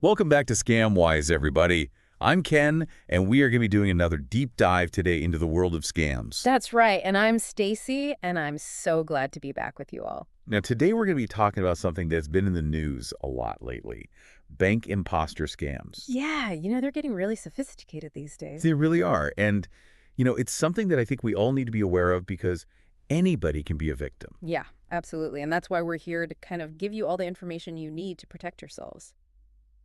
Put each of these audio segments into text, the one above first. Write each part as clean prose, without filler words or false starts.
Welcome back to ScamWise, everybody. I'm Ken, and we are going to be doing another deep dive today into the world of scams. That's right, and I'm Stacy, and I'm so glad to be back with you all. Now, today we're going to be talking about something that's been in the news a lot lately, bank imposter scams. Yeah, they're getting really sophisticated these days. They really are, and, it's something that I think we all need to be aware of because anybody can be a victim. Yeah, absolutely, and that's why we're here to kind of give you all the information you need to protect yourselves.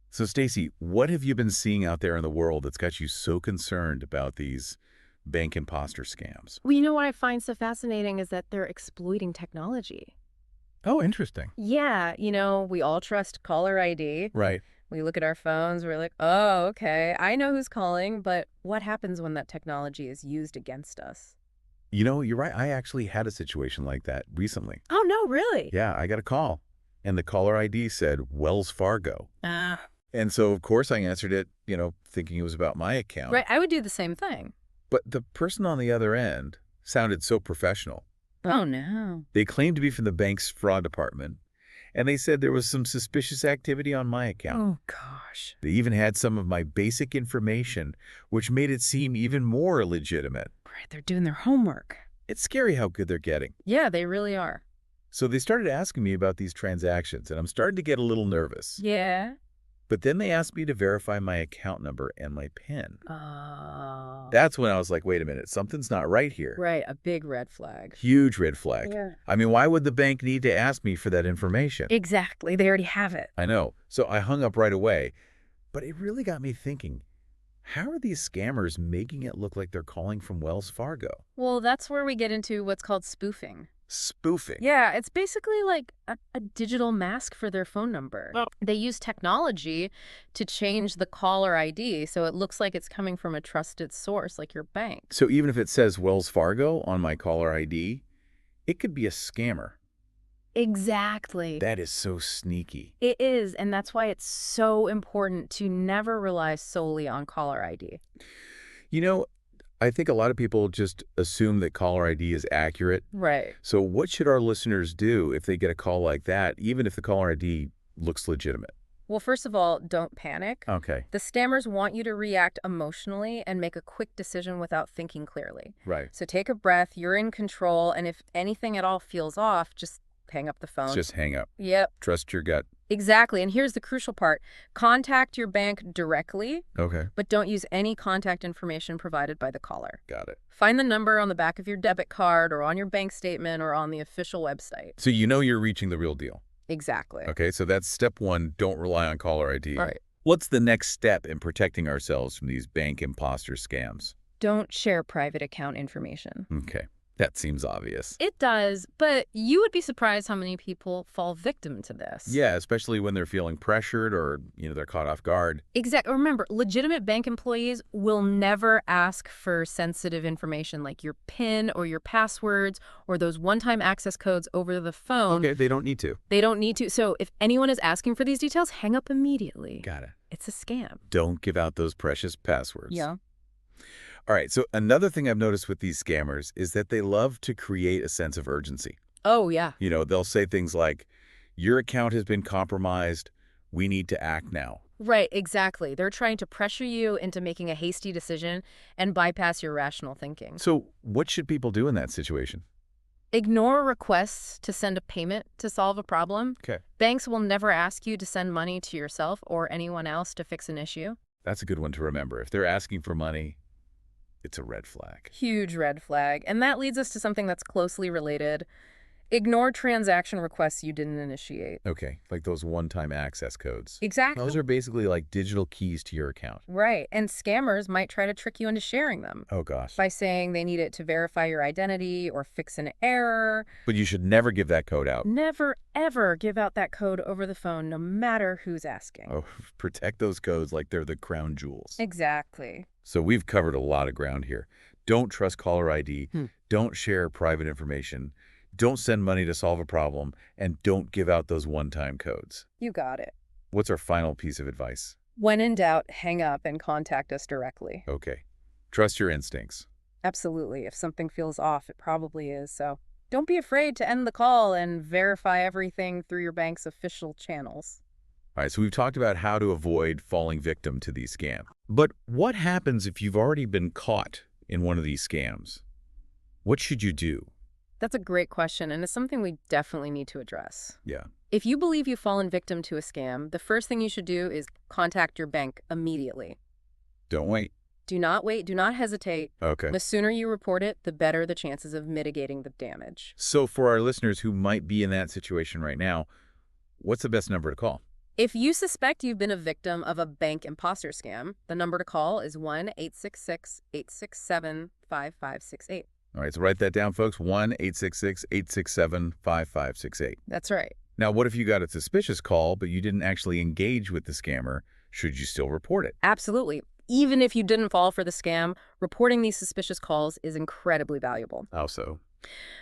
So, Stacy, what have you been seeing out there in the world that's got you so concerned about these bank imposter scams? Well, what I find so fascinating is that they're exploiting technology. Oh, interesting. Yeah, we all trust caller ID. Right. We look at our phones, we're like, oh, okay, I know who's calling, but what happens when that technology is used against us? You're right. I actually had a situation like that recently. Oh, no, really? Yeah, I got a call, and the caller ID said Wells Fargo. Ah. And so, of course, I answered it, thinking it was about my account. Right, I would do the same thing. But the person on the other end sounded so professional. Oh, no. They claimed to be from the bank's fraud department, and they said there was some suspicious activity on my account. Oh, gosh. They even had some of my basic information, which made it seem even more legitimate. Right, they're doing their homework. It's scary how good they're getting. Yeah, they really are. So they started asking me about these transactions, and I'm starting to get a little nervous. Yeah. But then they asked me to verify my account number and my PIN. Oh. That's when I was like, wait a minute, something's not right here. Right, a big red flag. Huge red flag. Yeah. I mean, why would the bank need to ask me for that information? Exactly, they already have it. I know. So I hung up right away. But it really got me thinking, how are these scammers making it look like they're calling from Wells Fargo? Well, that's where we get into what's called spoofing. Spoofing. Yeah, it's basically like a digital mask for their phone number. Oh. They use technology to change the caller ID so it looks like it's coming from a trusted source like your bank. So even if it says Wells Fargo on my caller ID, it could be a scammer. Exactly. That is so sneaky. It is, and that's why it's so important to never rely solely on caller ID. I think a lot of people just assume that caller ID is accurate. Right. So what should our listeners do if they get a call like that, even if the caller ID looks legitimate? Well, first of all, don't panic. Okay. The scammers want you to react emotionally and make a quick decision without thinking clearly. Right. So take a breath, you're in control, and if anything at all feels off, just hang up the phone. Just hang up. Yep. Trust your gut. Exactly. And here's the crucial part. Contact your bank directly, Okay. but don't use any contact information provided by the caller. Got it. Find the number on the back of your debit card or on your bank statement or on the official website. So you're reaching the real deal. Exactly. Okay, so that's step one. Don't rely on caller ID. All right. What's the next step in protecting ourselves from these bank imposter scams? Don't share private account information. Okay, that seems obvious. It does, but you would be surprised how many people fall victim to this. Yeah, especially when they're feeling pressured or, they're caught off guard. Exactly. Remember, legitimate bank employees will never ask for sensitive information like your PIN or your passwords or those one-time access codes over the phone. Okay, they don't need to. They don't need to. So if anyone is asking for these details, hang up immediately. Got it. It's a scam. Don't give out those precious passwords. Yeah. All right, so another thing I've noticed with these scammers is that they love to create a sense of urgency. Oh, yeah. They'll say things like, your account has been compromised, we need to act now. Right, exactly. They're trying to pressure you into making a hasty decision and bypass your rational thinking. So what should people do in that situation? Ignore requests to send a payment to solve a problem. Okay. Banks will never ask you to send money to yourself or anyone else to fix an issue. That's a good one to remember. If they're asking for money, it's a red flag. Huge red flag. And that leads us to something that's closely related. Ignore transaction requests you didn't initiate. Okay, like those one-time access codes. Exactly. Those are basically like digital keys to your account. Right. And scammers might try to trick you into sharing them Oh, gosh. by saying they need it to verify your identity or fix an error. But you should never give that code out. Never, ever give out that code over the phone, no matter who's asking. Oh, protect those codes like they're the crown jewels. Exactly. So we've covered a lot of ground here. Don't trust caller ID. Don't share private information. Don't send money to solve a problem. And don't give out those one-time codes. You got it. What's our final piece of advice? When in doubt, hang up and contact us directly. Okay. Trust your instincts. Absolutely. If something feels off, it probably is. So don't be afraid to end the call and verify everything through your bank's official channels. All right, so we've talked about how to avoid falling victim to these scams. But what happens if you've already been caught in one of these scams? What should you do? That's a great question, and it's something we definitely need to address. Yeah. If you believe you've fallen victim to a scam, the first thing you should do is contact your bank immediately. Don't wait. Do not wait, do not hesitate. Okay. The sooner you report it, the better the chances of mitigating the damage. So for our listeners who might be in that situation right now, what's the best number to call? If you suspect you've been a victim of a bank imposter scam, the number to call is 1-866-867-5568. All right, so write that down, folks. 1-866-867-5568. That's right. Now, what if you got a suspicious call, but you didn't actually engage with the scammer? Should you still report it? Absolutely. Even if you didn't fall for the scam, reporting these suspicious calls is incredibly valuable. How so?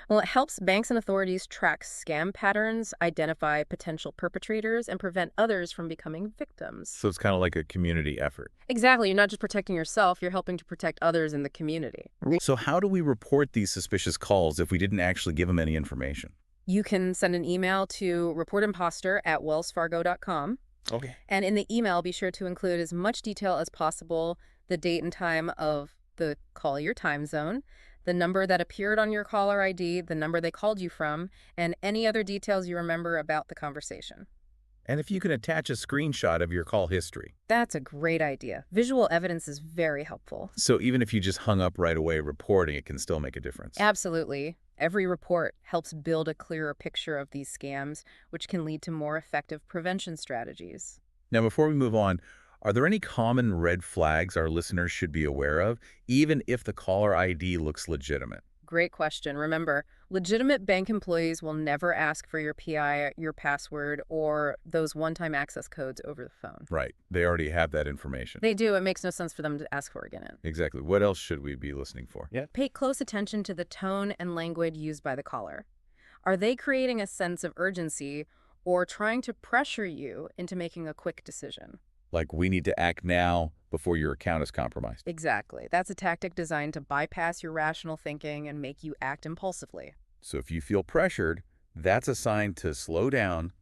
Well, it helps banks and authorities track scam patterns, identify potential perpetrators, and prevent others from becoming victims. So it's kind of like a community effort. Exactly. You're not just protecting yourself, you're helping to protect others in the community. So how do we report these suspicious calls if we didn't actually give them any information? You can send an email to reportimposter@wellsfargo.com. Okay. And in the email, be sure to include as much detail as possible, the date and time of the call, your time zone, the number that appeared on your caller ID, the number they called you from, and any other details you remember about the conversation. And if you can attach a screenshot of your call history. That's a great idea. Visual evidence is very helpful. So even if you just hung up right away reporting, it can still make a difference. Absolutely. Every report helps build a clearer picture of these scams, which can lead to more effective prevention strategies. Now, before we move on, are there any common red flags our listeners should be aware of, even if the caller ID looks legitimate? Great question. Remember, legitimate bank employees will never ask for your PI, your password, or those one-time access codes over the phone. Right. They already have that information. They do. It makes no sense for them to ask for again. Exactly. What else should we be listening for? Yeah. Pay close attention to the tone and language used by the caller. Are they creating a sense of urgency or trying to pressure you into making a quick decision? Like, we need to act now before your account is compromised. Exactly. That's a tactic designed to bypass your rational thinking and make you act impulsively. So if you feel pressured, that's a sign to slow down,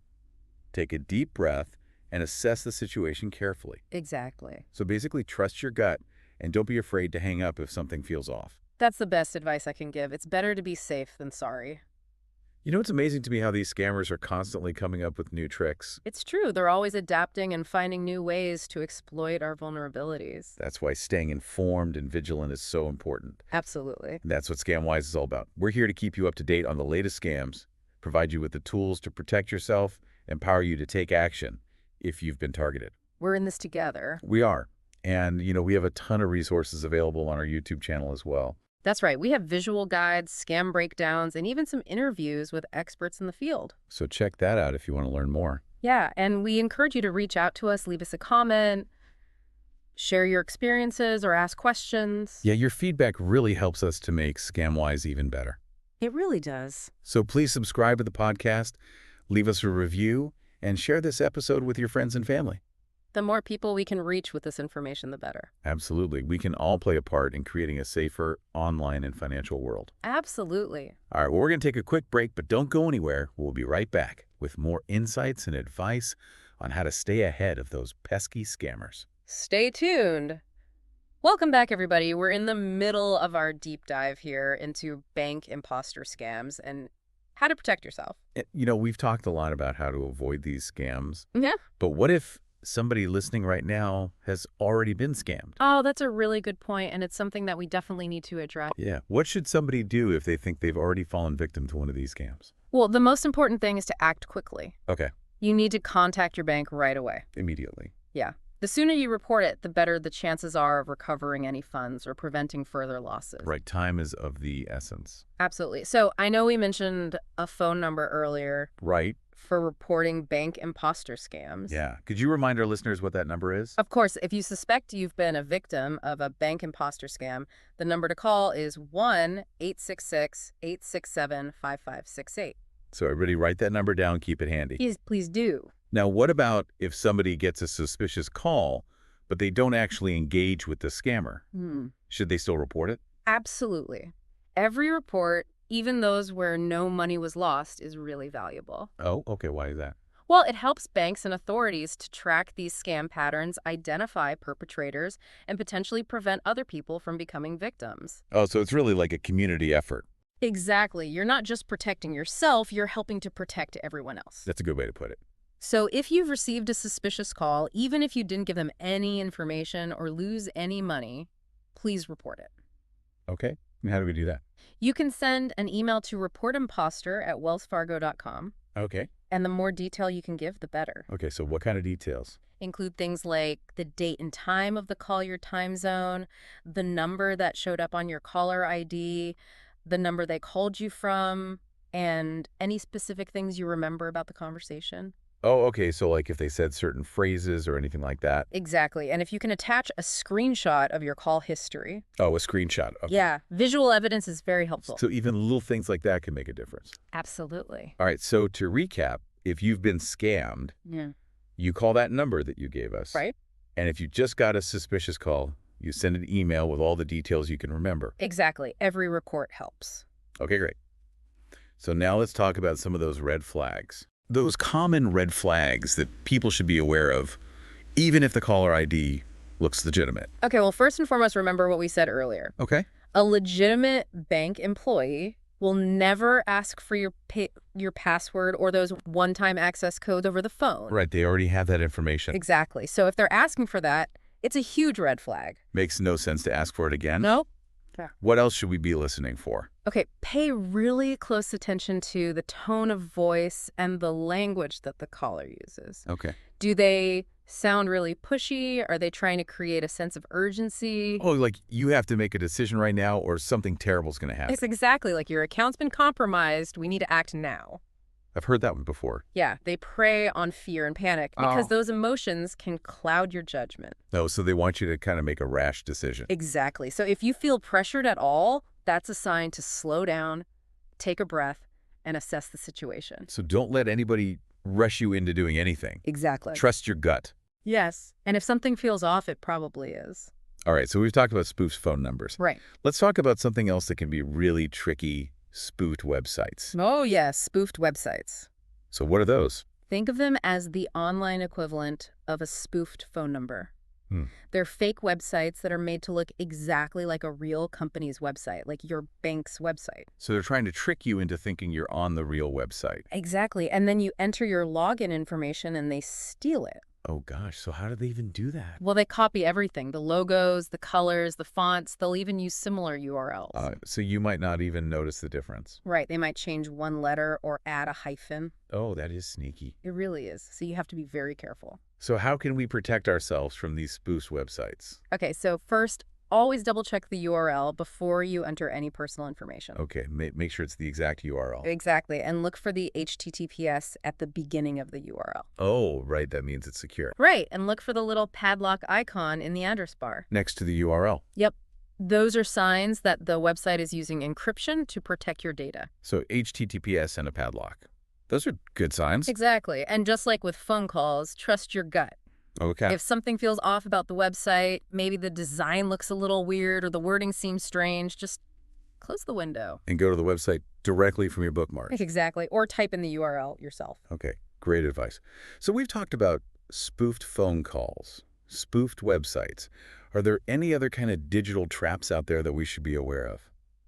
take a deep breath, and assess the situation carefully. Exactly. So basically, trust your gut and don't be afraid to hang up if something feels off. That's the best advice I can give. It's better to be safe than sorry. You know, it's amazing to me how these scammers are constantly coming up with new tricks. It's true. They're always adapting and finding new ways to exploit our vulnerabilities. That's why staying informed and vigilant is so important. Absolutely. And that's what ScamWise is all about. We're here to keep you up to date on the latest scams, provide you with the tools to protect yourself, empower you to take action if you've been targeted. We're in this together. We are. And, you know, we have a ton of resources available on our YouTube channel as well. That's right. We have visual guides, scam breakdowns, and even some interviews with experts in the field. So check that out if you want to learn more. Yeah, and we encourage you to reach out to us, leave us a comment, share your experiences, or ask questions. Yeah, your feedback really helps us to make ScamWise even better. It really does. So please subscribe to the podcast, leave us a review, and share this episode with your friends and family. The more people we can reach with this information, the better. Absolutely. We can all play a part in creating a safer online and financial world. Absolutely. All right, well, we're going to take a quick break, but don't go anywhere. We'll be right back with more insights and advice on how to stay ahead of those pesky scammers. Stay tuned. Welcome back, everybody. We're in the middle of our deep dive here into bank imposter scams and how to protect yourself. You know, we've talked a lot about how to avoid these scams. Yeah. But what if somebody listening right now has already been scammed? Oh, that's a really good point, and it's something that we definitely need to address. Yeah. What should somebody do if they think they've already fallen victim to one of these scams? Well, the most important thing is to act quickly. Okay. You need to contact your bank right away. Immediately. Yeah. The sooner you report it, the better the chances are of recovering any funds or preventing further losses. Right. Time is of the essence. Absolutely. So I know we mentioned a phone number earlier. Right. For reporting bank imposter scams. Yeah. Could you remind our listeners what that number is? Of course, if you suspect you've been a victim of a bank imposter scam, the number to call is 1-866-867-5568. So everybody write that number down, keep it handy. Please do. Now, what about if somebody gets a suspicious call, but they don't actually engage with the scammer? Should they still report it? Absolutely. Every report, even those where no money was lost, is really valuable. Oh, okay. Why is that? Well, it helps banks and authorities to track these scam patterns, identify perpetrators, and potentially prevent other people from becoming victims. Oh, so it's really like a community effort. Exactly. You're not just protecting yourself, you're helping to protect everyone else. That's a good way to put it. So if you've received a suspicious call, even if you didn't give them any information or lose any money, please report it. Okay. And how do we do that? You can send an email to reportimposter@wellsfargo.com, Okay. and the more detail you can give, the better. Okay, so what kind of details? Include things like the date and time of the call, your time zone, the number that showed up on your caller ID, the number they called you from, and any specific things you remember about the conversation. Oh, okay, so like if they said certain phrases or anything like that. Exactly. And if you can attach a screenshot of your call history. Oh, a screenshot. Okay. Yeah, visual evidence is very helpful. So even little things like that can make a difference. Absolutely. All right, so to recap, if you've been scammed, Yeah. you call that number that you gave us. Right? And if you just got a suspicious call, you send an email with all the details you can remember. Exactly. Every report helps. Okay, great. So now let's talk about some of those red flags. Those common red flags that people should be aware of, even if the caller ID looks legitimate. Okay, well, first and foremost, remember what we said earlier. Okay. A legitimate bank employee will never ask for your password or those one-time access codes over the phone. Right, they already have that information. Exactly. So if they're asking for that, it's a huge red flag. Makes no sense to ask for it again. Nope. What else should we be listening for? Okay, pay really close attention to the tone of voice and the language that the caller uses. Okay. Do they sound really pushy? Are they trying to create a sense of urgency? Oh, like you have to make a decision right now or something terrible's going to happen. It's exactly like your account's been compromised. We need to act now. I've heard that one before. Yeah, they prey on fear and panic because Oh. those emotions can cloud your judgment. No, so they want you to kind of make a rash decision. Exactly. So if you feel pressured at all, that's a sign to slow down, take a breath, and assess the situation. So don't let anybody rush you into doing anything. Exactly. Trust your gut. Yes. And if something feels off, it probably is. All right, so we've talked about spoofed phone numbers. Right. Let's talk about something else that can be really tricky, spoofed websites. Oh, yes, spoofed websites. So what are those? Think of them as the online equivalent of a spoofed phone number. They're fake websites that are made to look exactly like a real company's website, like your bank's website. So they're trying to trick you into thinking you're on the real website. Exactly. And then you enter your login information and they steal it. Oh gosh, so how do they even do that? Well, they copy everything, the logos, the colors, the fonts. They'll even use similar URLs. So you might not even notice the difference. Right. They might change one letter or add a hyphen. Oh, that is sneaky. It really is. So you have to be very careful. So how can we protect ourselves from these spoofed websites? Okay, so first, always double check the URL before you enter any personal information. Okay, make sure it's the exact URL. Exactly, and look for the HTTPS at the beginning of the URL. Oh, right, that means it's secure. Right, and look for the little padlock icon in the address bar. Next to the URL. Yep, those are signs that the website is using encryption to protect your data. So HTTPS and a padlock. Those are good signs. Exactly, and just like with phone calls, trust your gut. Okay. If something feels off about the website, maybe the design looks a little weird or the wording seems strange, just close the window. And go to the website directly from your bookmarks. Exactly, or type in the URL yourself. Okay, great advice. So we've talked about spoofed phone calls, spoofed websites. Are there any other kind of digital traps out there that we should be aware of?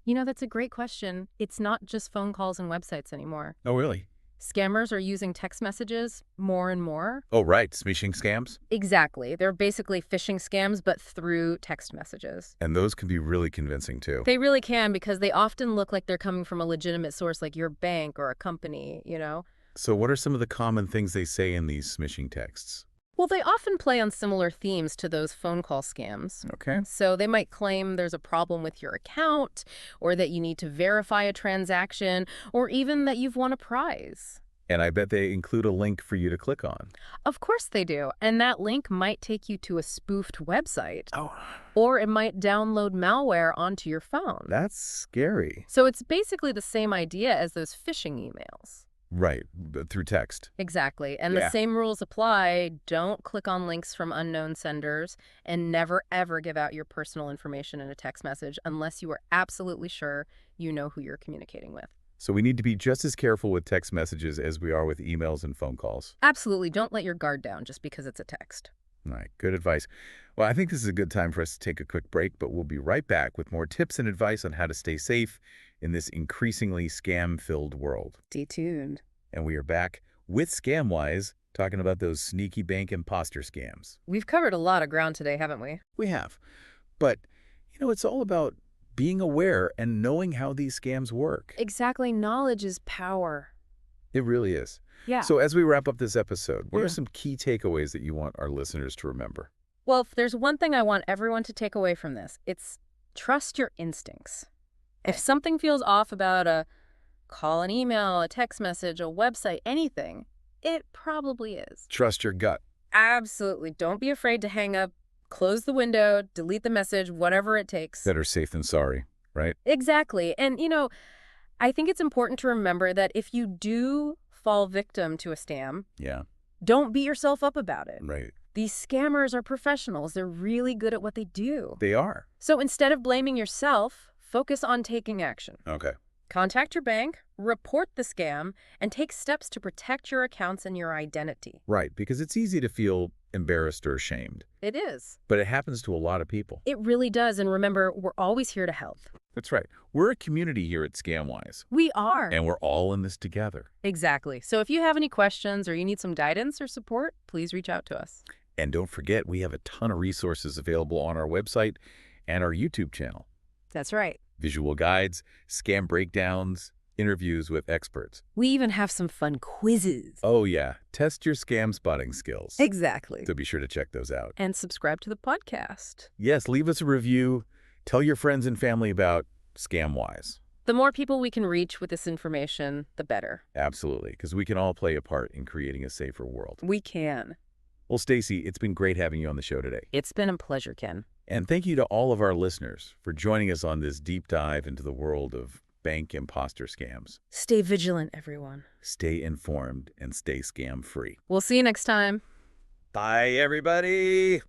You know, that's a great question. It's not just phone calls and websites anymore. Oh, really? Scammers are using text messages more and more. Oh, right, smishing scams? Exactly. They're basically phishing scams, but through text messages. And those can be really convincing, too. They really can because they often look like they're coming from a legitimate source like your bank or a company, you know? So what are some of the common things they say in these smishing texts? Well, they often play on similar themes to those phone call scams. Okay. So they might claim there's a problem with your account, or that you need to verify a transaction, or even that you've won a prize. And I bet they include a link for you to click on. Of course they do. And that link might take you to a spoofed website. Oh, Or it might download malware onto your phone. that's scary. So it's basically the same idea as those phishing emails. Right, but through text. Exactly. And Yeah. the same rules apply. Don't click on links from unknown senders, and never, ever give out your personal information in a text message unless you are absolutely sure you know who you're communicating with. So we need to be just as careful with text messages as we are with emails and phone calls. Absolutely. Don't let your guard down just because it's a text. All right, good advice. Well, I think this is a good time for us to take a quick break, but we'll be right back with more tips and advice on how to stay safe in this increasingly scam-filled world. Stay tuned. And we are back with ScamWise, talking about those sneaky bank imposter scams. We've covered a lot of ground today, haven't we? We have. But, it's all about being aware and knowing how these scams work. Exactly. Knowledge is power. It really is. Yeah. So as we wrap up this episode, what Yeah. are some key takeaways that you want our listeners to remember? Well, if there's one thing I want everyone to take away from this, it's trust your instincts. If something feels off about a call, an email, a text message, a website, anything, it probably is. Trust your gut. Absolutely. Don't be afraid to hang up, close the window, delete the message, whatever it takes. Better safe than sorry, right? Exactly. And, I think it's important to remember that if you do fall victim to a scam, Yeah, don't beat yourself up about it. right. These scammers are professionals. They're really good at what they do. They are. So instead of blaming yourself, focus on taking action. Okay. Contact your bank, report the scam, and take steps to protect your accounts and your identity. Right, because it's easy to feel embarrassed or ashamed, It is. but it happens to a lot of people. It really does. And remember, we're always here to help. That's right. We're a community here at ScamWise, We are. and we're all in this together. Exactly. So if you have any questions or you need some guidance or support, please reach out to us. And don't forget, we have a ton of resources available on our website and our YouTube channel. That's right. Visual guides, scam breakdowns, interviews with experts. We even have some fun quizzes. Oh yeah, test your scam spotting skills. Exactly. So be sure to check those out. And subscribe to the podcast. Yes, leave us a review. Tell your friends and family about ScamWise. The more people we can reach with this information, the better. Absolutely, because we can all play a part in creating a safer world. We can. Well, Stacy, it's been great having you on the show today. It's been a pleasure, Ken. And thank you to all of our listeners for joining us on this deep dive into the world of bank imposter scams. Stay vigilant, everyone. Stay informed and stay scam-free. We'll see you next time. Bye, everybody.